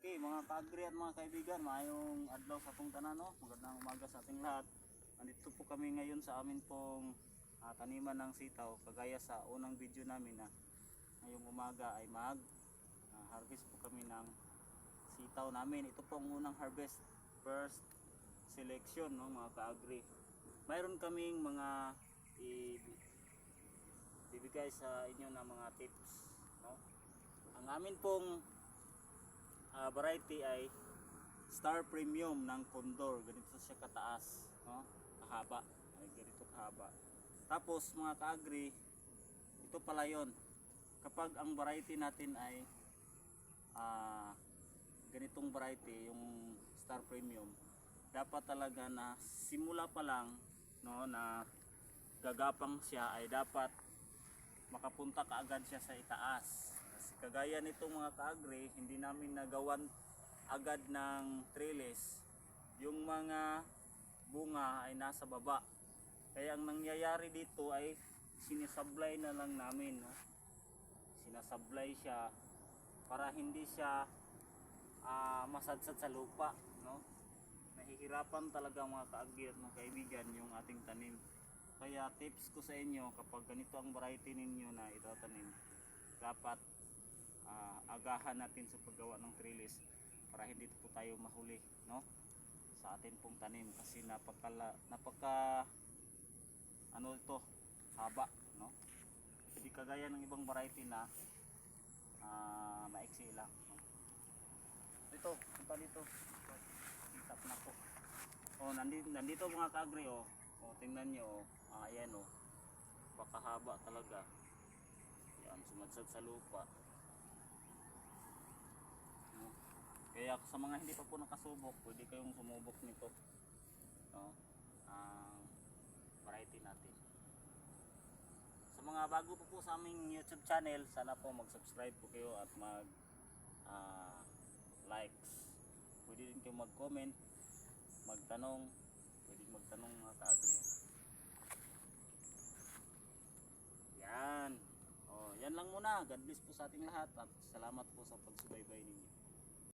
Okay, mga kaagri at mga kaibigan, maayong adlaw sa atong tanan, no? Magandang umaga sa ating lahat. Nandito po kami ngayon sa amin pong taniman ng sitaw, kagaya sa unang video namin na ngayong umaga ay harvest po kami ng sitaw namin. Ito po ang unang harvest, first selection, no, mga kaagri. Mayroon kaming mga ibibigay sa inyo na mga tips, no? Ang amin pong variety ay Star Premium ng Condor. Ganito siya kataas, no? Kahaba, ay ganito kahaba. Tapos mga kaagri, ito pala yon. Kapag ang variety natin ay ganitong variety, yung Star Premium, dapat talaga na simula pa lang, no, na gagapang siya ay dapat makapunta kaagad siya sa itaas. Kasi kagaya nitong mga kaagri, hindi namin nagawan agad ng trellis. Yung mga bunga ay nasa baba. Kaya ang nangyayari dito ay sinasablay na lang namin, no? Sinasablay siya para hindi siya masadsad sa lupa, no? Nahihirapan talaga mga kaagri at mga kaibigan yung ating tanim. Kaya tips ko sa inyo, kapag ganito ang variety ninyo na itatanim, dapat agahan natin sa paggawa ng trellis para hindi po tayo mahuli, no, sa atin pong tanim, kasi napaka ano ito, haba, no? Hindi kagaya ng ibang variety na maiksi lang, no? Ito, punta dito. Itap na po. Nandito mga kaagri, tingnan nyo, ayan, pakahaba talaga. Yan, sumadsad sa lupa. Kaya sa mga hindi pa po nakasubok, pwede kayong sumubok nito, no? Ang variety natin. Sa mga bago po sa aming YouTube channel, sana po mag-subscribe po kayo at likes. Pwede din kayong mag-comment, magtanong, pwede magtanong mga kaagri. Yan. Yan lang muna. God bless po sa ating lahat at salamat po sa pagsubaybay ninyo.